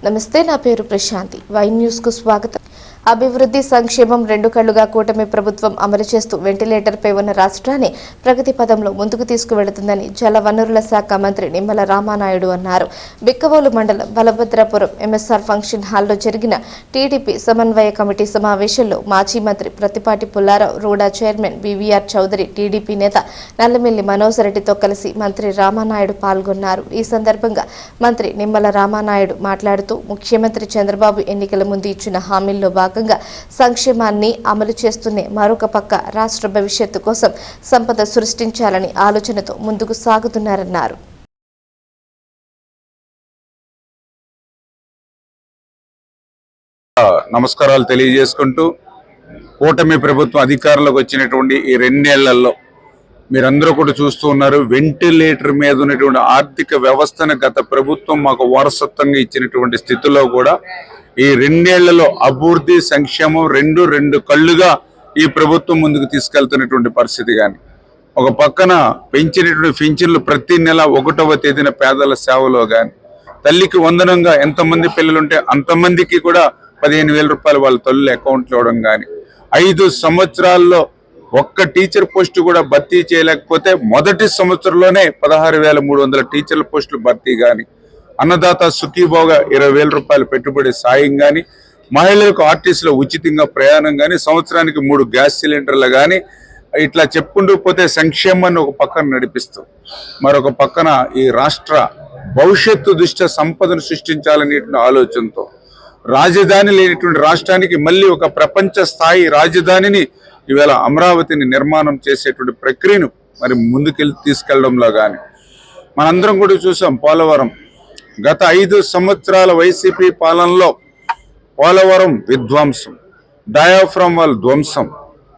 నమస్తే, నా పేరు ప్రశాంతి. వై న్యూస్ కు స్వాగతం. అభివృద్ధి సంక్షేమం రెండు కళ్లుగా కూటమి ప్రభుత్వం అమలు చేస్తూ వెంటిలేటర్పై ఉన్న రాష్ట్రాన్ని ప్రగతి పదంలో ముందుకు తీసుకువెళుతుందని జలవనరుల శాఖ మంత్రి నిమ్మల రామానాయుడు అన్నారు. బిక్కవోలు మండలం బలభద్రాపురం ఎంఎస్ఆర్ ఫంక్షన్ హాల్లో జరిగిన టీడీపీ సమన్వయ కమిటీ సమావేశంలో మాజీ మంత్రి Prathipati Pullarao, RUDA chairman VVR Chowdary, TDP నేత నల్లమిల్లి మనోజ్ రెడ్డితో కలిసి మంత్రి రామానాయుడు పాల్గొన్నారు. ఈ సందర్భంగా మంత్రి నిమ్మల రామానాయుడు మాట్లాడుతూ ముఖ్యమంత్రి చంద్రబాబు ఎన్నికల ముందు ఇచ్చిన హామీల్లో భాగంగా సంక్షేమాన్ని అమలు చేస్తూనే మరొక పక్క రాష్ట్ర భవిష్యత్తు కోసం సంపద సృష్టించాలని ఆలోచనతో ముందుకు సాగుతున్నారన్నారు. నమస్కారాలు తెలియజేసుకుంటూ కూటమి ప్రభుత్వం అధికారంలోకి వచ్చినటువంటి ఈ 2 ఏళ్లలో మీరందరూ కూడా చూస్తూ ఉన్నారు. వెంటిలేటర్ మీద ఉన్నటువంటి ఆర్థిక వ్యవస్థను గత ప్రభుత్వం మాకు వారసత్వంగా ఇచ్చినటువంటి స్థితిలో కూడా ఈ 2 ఏళ్లలో అభివృద్ధి సంక్షేమం రెండు కళ్ళుగా ఈ ప్రభుత్వం ముందుకు తీసుకెళ్తున్నటువంటి పరిస్థితి. కానీ ఒక పక్కన పెంచినటువంటి పింఛన్లు ప్రతి నెల 1వ తేదీన పేదల సేవలో కానీ, తల్లికి వందనంగా ఎంతమంది పిల్లలుంటే అంతమందికి కూడా 15,000 రూపాయలు వాళ్ళ తల్లుల అకౌంట్లో ఇవ్వడం కానీ, 5 సంవత్సరాల్లో ఒక్క టీచర్ పోస్టు కూడా భర్తీ చేయలేకపోతే మొదటి సంవత్సరంలోనే 16,300 టీచర్ల పోస్టులు భర్తీ కానీ, అన్నదాత సుఖీభోగా 20,000 రూపాయలు పెట్టుబడి సాయం కానీ, మహిళలకు ఆర్టీసీలో ఉచితంగా ప్రయాణం కానీ, సంవత్సరానికి 3 గ్యాస్ సిలిండర్లు కానీ, ఇట్లా చెప్పుకుంటూ పోతే సంక్షేమాన్ని ఒక పక్కన నడిపిస్తూ మరొక పక్కన ఈ రాష్ట్ర భవిష్యత్తు దృష్ట్యా సంపదను సృష్టించాలనేటువంటి ఆలోచనతో రాజధాని లేనిటువంటి రాష్ట్రానికి మళ్ళీ ఒక ప్రపంచ స్థాయి రాజధానిని ఈవేళ అమరావతిని నిర్మాణం చేసేటువంటి ప్రక్రియను మరి ముందుకెళ్ళి తీసుకెళ్లడంలో కానీ మనందరం కూడా చూసాం. పోలవరం గత 5 సంవత్సరాల వైసీపీ పాలనలో పోలవరం విధ్వంసం, డయాఫ్రమ్ వాల్ ధ్వంసం,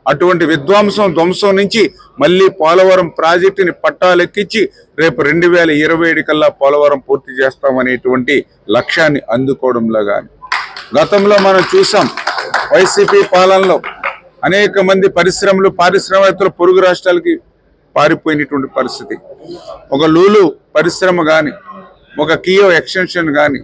అటువంటి ధ్వంసం నుంచి మళ్ళీ పోలవరం ప్రాజెక్టుని పట్టాలెక్కించి రేపు 2027 కల్లా పోలవరం పూర్తి చేస్తామనేటువంటి లక్ష్యాన్ని అందుకోవడంలో కానీ గతంలో మనం చూసాం. వైసీపీ పాలనలో అనేక మంది పరిశ్రమలు, పారిశ్రామికవేత్తలు పొరుగు రాష్ట్రాలకి పారిపోయినటువంటి పరిస్థితి. ఒక లూలు పరిశ్రమ కానీ, ఒక కియో ఎక్స్టెన్షన్ కానీ,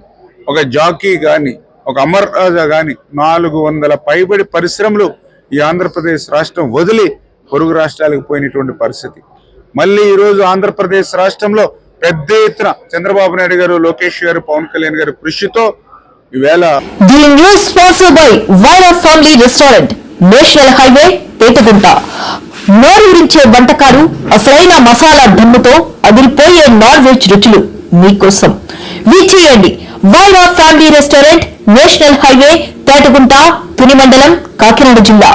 ఒక జాకీ కానీ, ఒక అమర్ రాజా కానీ 400 పైబడి పరిశ్రమలు ఈ ఆంధ్రప్రదేశ్ రాష్ట్రం వదిలి పొరుగు రాష్ట్రాలకు పోయినటువంటి పరిస్థితి. మళ్ళీ ఈరోజు ఆంధ్రప్రదేశ్ రాష్ట్రంలో పెద్ద ఎత్తున చంద్రబాబు నాయుడు గారు, లోకేష్ గారు, పవన్ కళ్యాణ్ గారి కృషితో ఈవేళ నేషనల్ హైవే పేటగుంట నోరూరించే వంటకాలు, అసలైన మసాలా దమ్ముతో అదిరిపోయే నాన్ వెజ్ రుచులు మీకోసం. వీచేయండి Vaira family restaurant, national highway Petagunta, Tuni మండలం, కాకినాడ జిల్లా.